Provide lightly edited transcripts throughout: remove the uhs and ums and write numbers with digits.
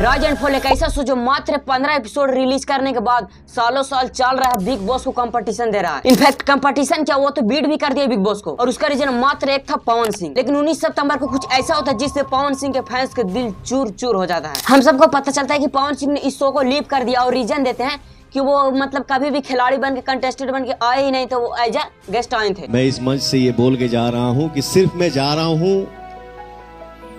Raj and fall एक ऐसा show जो मात्र 15 एपिसोड रिलीज करने के बाद सालों साल चल रहा है, बिग बॉस को कंपटीशन दे रहा है। इनफैक्ट कंपटीशन क्या, वो तो बीट भी कर दिया बिग बॉस को, और उसका रीजन मात्र एक था पवन सिंह। लेकिन 19 सितंबर को कुछ ऐसा होता है जिससे पवन सिंह के फैंस के दिल चूर चूर हो जाता है। हम सबको पता चलता है कि पवन सिंह ने इस शो को लीव कर दिया और रीजन देते हैं कि वो मतलब कभी भी खिलाड़ी बन के कंटेस्टेंट बन के आए ही नहीं थे, वो एज ए गेस्ट आए थे। मैं इस मंच से ये बोल के जा रहा हूँ कि सिर्फ मैं जा रहा हूँ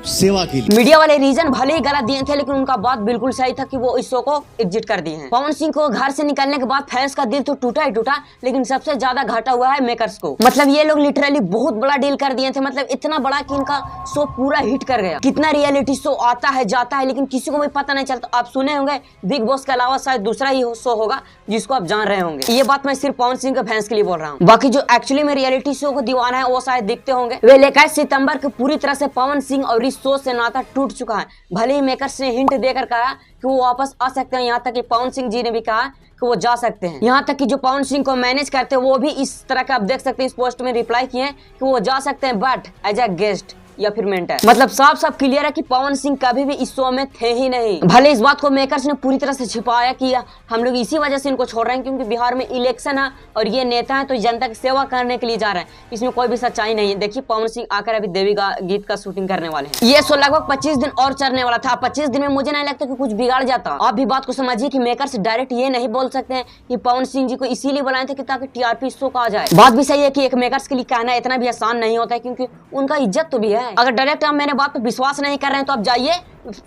सेवा के लिए। मीडिया वाले रीजन भले ही गलत दिए थे, लेकिन उनका बात बिल्कुल सही था कि वो इस शो को एग्जिट कर दिए हैं। पवन सिंह को घर से निकलने के बाद फैंस का दिल तो टूटा ही टूटा, लेकिन सबसे ज्यादा घाटा हुआ है मेकर्स को। मतलब ये लोग लिटरली बहुत बड़ा डील कर दिए थे, मतलब इतना बड़ा कि इनका शो पूरा हिट कर गया। कितना रियलिटी शो आता है जाता है, लेकिन किसी को भी पता नहीं चलता। आप सुने होंगे बिग बॉस के अलावा शायद दूसरा ही शो होगा जिसको आप जान रहे होंगे। ये बात मैं सिर्फ पवन सिंह के फैंस के लिए बोल रहा हूँ, बाकी जो एक्चुअली में रियलिटी शो को दीवाना है वो शायद दिखते होंगे। वे 21 सितंबर को पूरी तरह से पवन सिंह और इस शो से नाता टूट चुका है। भले ही मेकर्स ने हिंट देकर कहा कि वो वापस आ सकते हैं, यहाँ तक कि पवन सिंह जी ने भी कहा कि वो जा सकते हैं। यहाँ तक कि जो पवन सिंह को मैनेज करते हैं वो भी इस तरह का आप देख सकते हैं, इस पोस्ट में रिप्लाई किए कि वो जा सकते हैं बट एज अ गेस्ट या फिर मेंटर। मतलब साफ साफ क्लियर है कि पवन सिंह कभी भी इस शो में थे ही नहीं। भले इस बात को मेकर्स ने पूरी तरह से छिपाया कि हम लोग इसी वजह से इनको छोड़ रहे हैं क्योंकि बिहार में इलेक्शन है और ये नेता है तो जनता की सेवा करने के लिए जा रहे हैं। इसमें कोई भी सच्चाई नहीं है। देखिए पवन सिंह आकर अभी देवी गीत का शूटिंग करने वाले हैं। ये शो लगभग 25 दिन और चलने वाला था। 25 दिन में मुझे नहीं लगता कि कुछ बिगाड़ जाता। आप भी बात को समझिए कि मेकर्स डायरेक्ट ये नहीं बोल सकते हैं कि पवन सिंह जी को इसीलिए बुलाए थे कि ताकि टीआरपी शो का आ जाए। बात भी सही है कि एक मेकर्स के लिए कहना इतना भी आसान नहीं होता है क्योंकि उनका इज्जत तो भी है। अगर डायरेक्ट मेरे बात पे विश्वास नहीं कर रहे हैं तो आप जाइए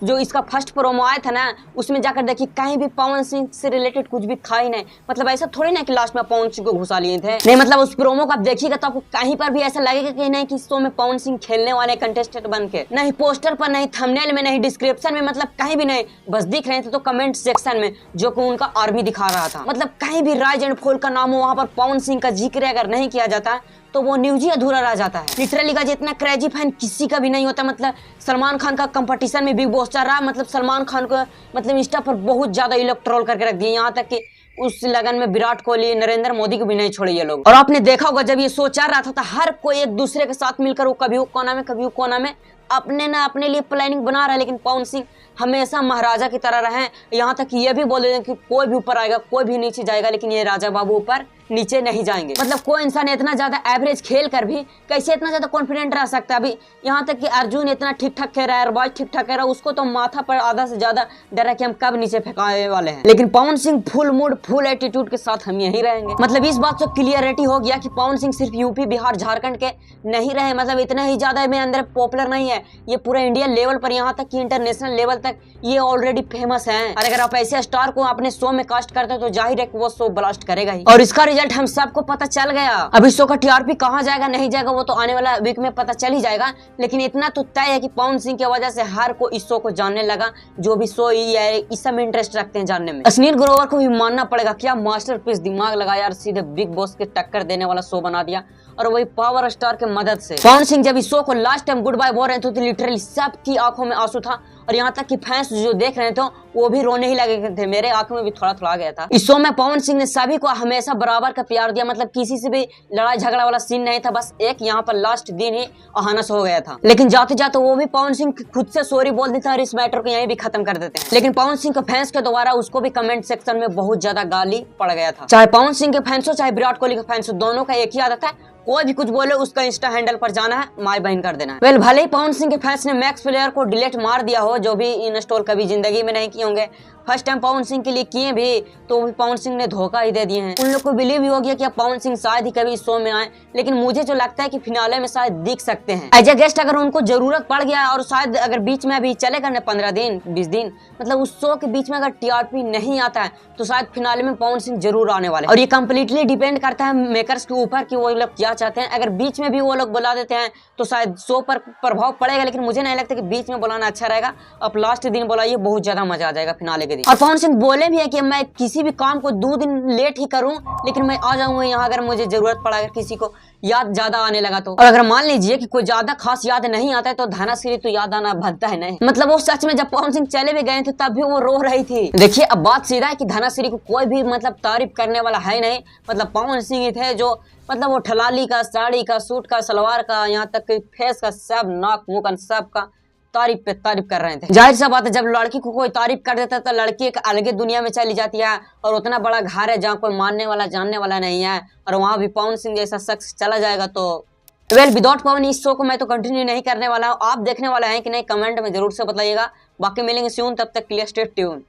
जो इसका फर्स्ट प्रोमो आया था ना उसमें जाकर देखिए, कहीं भी पवन सिंह से रिलेटेड कुछ भी था ही नहीं। मतलब ऐसा थोड़ी ना कि लास्ट में पवन सिंह को घुसा लिए थे। नहीं मतलब उस प्रोमो को आप देखिएगा तो आपको कहीं पर भी ऐसा लगेगा कि नहीं कि शो में पवन सिंह खेलने वाले कंटेस्टेंट बन के, नहीं पोस्टर पर, नहीं थंबनेल में, नहीं डिस्क्रिप्शन में, मतलब कहीं भी नहीं। बस दिख रहे थे तो कमेंट सेक्शन में जो कि उनका आर्मी दिखा रहा था। मतलब कहीं भी राज एंड फॉल का नाम हो, वहां पर पवन सिंह का जिक्र अगर नहीं किया जाता तो वो न्यूज ही अधूरा रह जाता है। लिटरली का जितना क्रेजी फैन किसी का भी नहीं होता। मतलब सलमान खान का कंपटीशन में बिग बॉस चल रहा है, मतलब सलमान खान को मतलब इंस्टा पर बहुत ज्यादा इलेक्ट्रोल करके रख दिए, यहाँ तक कि उस लगन में विराट कोहली, नरेंद्र मोदी को भी नहीं छोड़े ये लोग। और आपने देखा होगा जब ये शो चल रहा था तो हर कोई एक दूसरे के साथ मिलकर वो कभी वो कोना में कभी वो कोना में अपने लिए प्लानिंग बना रहा है। लेकिन पवन सिंह हमेशा महाराजा की तरह रहे। यहाँ तक ये भी बोल रहे हैं कि कोई भी ऊपर आएगा कोई भी नीचे जाएगा, लेकिन ये राजा बाबू ऊपर नीचे नहीं जाएंगे। मतलब कोई इंसान इतना ज्यादा एवरेज खेल कर भी कैसे इतना ज्यादा कॉन्फिडेंट रह सकता है। अभी यहाँ तक कि अर्जुन इतना ठीक ठाक खेल रहा है, अरबाज ठीक ठाक खेल रहा है, उसको तो माथा पर आधा से ज्यादा डर है कि हम कब नीचे फेंकाने वाले हैं। लेकिन Pawan Singh full mood full attitude के साथ हम यहीं रहेंगे। मतलब इस बात से क्लियरिटी हो गया कि पवन सिंह सिर्फ यूपी बिहार झारखंड के नहीं रहे, मतलब इतना ही ज्यादा में अंदर पॉपुलर नहीं है, ये पूरे इंडियन लेवल पर, यहाँ तक कि इंटरनेशनल लेवल तक ये ऑलरेडी फेमस है। और अगर आप ऐसे स्टार को अपने शो में कास्ट करते हो तो जाहिर है कि वो शो ब्लास्ट करेगा ही। और इसका रिजल्ट हम सबको पता चल गया। अब इस शो का टीआरपी कहाँ जाएगा नहीं जाएगा वो तो आने वाला वीक में पता चल ही जाएगा, लेकिन इतना तो तय है कि पवन सिंह की वजह से हर को इस शो को जानने लगा, जो भी शो इस सब में इंटरेस्ट रखते हैं जानने में। अश्नील ग्रोवर को भी मानना पड़ेगा, क्या मास्टरपीस दिमाग लगाया यार, सीधे बिग बॉस के टक्कर देने वाला शो बना दिया, और वही पावर स्टार के मदद से। पवन सिंह जब इस शो को लास्ट टाइम गुड बाय बोल रहे थे तो लिटरली सबकी आंखों में आंसू था, और यहाँ तक कि फैंस जो देख रहे थे वो भी रोने ही लगे थे। मेरे आंखों में भी थोड़ा थोड़ा गया था। इस शो में पवन सिंह ने सभी को हमेशा बराबर का प्यार दिया, मतलब किसी से भी लड़ाई झगड़ा वाला सीन नहीं था। बस एक यहाँ पर लास्ट दिन ही अहानस हो गया था, लेकिन जाते जाते वो भी पवन सिंह खुद से सॉरी बोल देता और इस मैटर को यहीं भी खत्म कर देते हैं। लेकिन पवन सिंह के फैंस के द्वारा उसको भी कमेंट सेक्शन में बहुत ज्यादा गाली पड़ गया था। चाहे पवन सिंह के फैंस हो चाहे विराट कोहली के फैंस हो, दोनों का एक ही आदत है, कोई भी कुछ बोले उसका इंस्टा हैंडल पर जाना है, माय बहन कर देना है। वेल भले ही पवन सिंह के फैंस ने मैक्स प्लेयर को डिलीट मार दिया हो, जो भी इंस्टॉल कभी जिंदगी में नहीं किए होंगे, फर्स्ट टाइम पवन सिंह के लिए किए भी तो पवन सिंह ने धोखा ही दे दिए हैं। उन लोग को बिलीव भी हो गया कि पवन सिंह शायद ही कभी इस शो में आए, लेकिन मुझे जो लगता है कि फिनाले में शायद दिख सकते हैं एज ए गेस्ट। अगर उनको जरूरत पड़ गया और शायद अगर बीच में अभी चले करने 15 दिन 20 दिन, मतलब उस शो के बीच में अगर टीआरपी नहीं आता है तो शायद फिनाले में पवन सिंह जरूर आने वाले। और ये कम्प्लीटली डिपेंड करता है मेकर्स के ऊपर कि वो लोग क्या चाहते हैं। अगर बीच में भी वो लोग बुला देते हैं तो शायद शो पर प्रभाव पड़ेगा, लेकिन मुझे नहीं लगता कि बीच में बुलाना अच्छा रहेगा। अब लास्ट दिन बुलाइए, बहुत ज्यादा मजा आ जाएगा फिनाले के दिन। और पवन सिंह बोले भी है कि मैं किसी भी काम को 2 दिन लेट ही करूं, लेकिन मैं आ जाऊंगा यहाँ अगर मुझे जरूरत पड़ा, अगर किसी को याद ज्यादा आने लगा तो। और अगर मान लीजिए कि कोई ज्यादा खास याद नहीं आता है तो धनाश्री तो याद आना बनता है नहीं। मतलब वो सच में जब पवन सिंह चले भी गए थे तब भी वो रो रही थी। देखिए अब बात सीधा है कि धनाश्री को कोई भी मतलब तारीफ करने वाला है नहीं, मतलब पवन सिंह ही थे जो मतलब वो ठलाली का, साड़ी का, सूट का, सलवार का, यहाँ तक कि फेस का, सब नाक मुंह का सब का तारीफ पे तारीफ कर रहे थे। जाहिर सा बात है, जब लड़की को कोई तारीफ कर देता है तो लड़की एक अलग दुनिया में चली जाती है, और उतना बड़ा घर है जहाँ कोई मानने वाला जानने वाला नहीं है, और वहां भी पवन सिंह जैसा शख्स चला जाएगा तो विदाउट पवन इस शो को मैं तो कंटिन्यू नहीं करने वाला हूँ। आप देखने वाले हैं कि नहीं, कमेंट में जरूर से बताइएगा। बाकी मिलेंगे सून, तब तक के लिए स्टे ट्यून।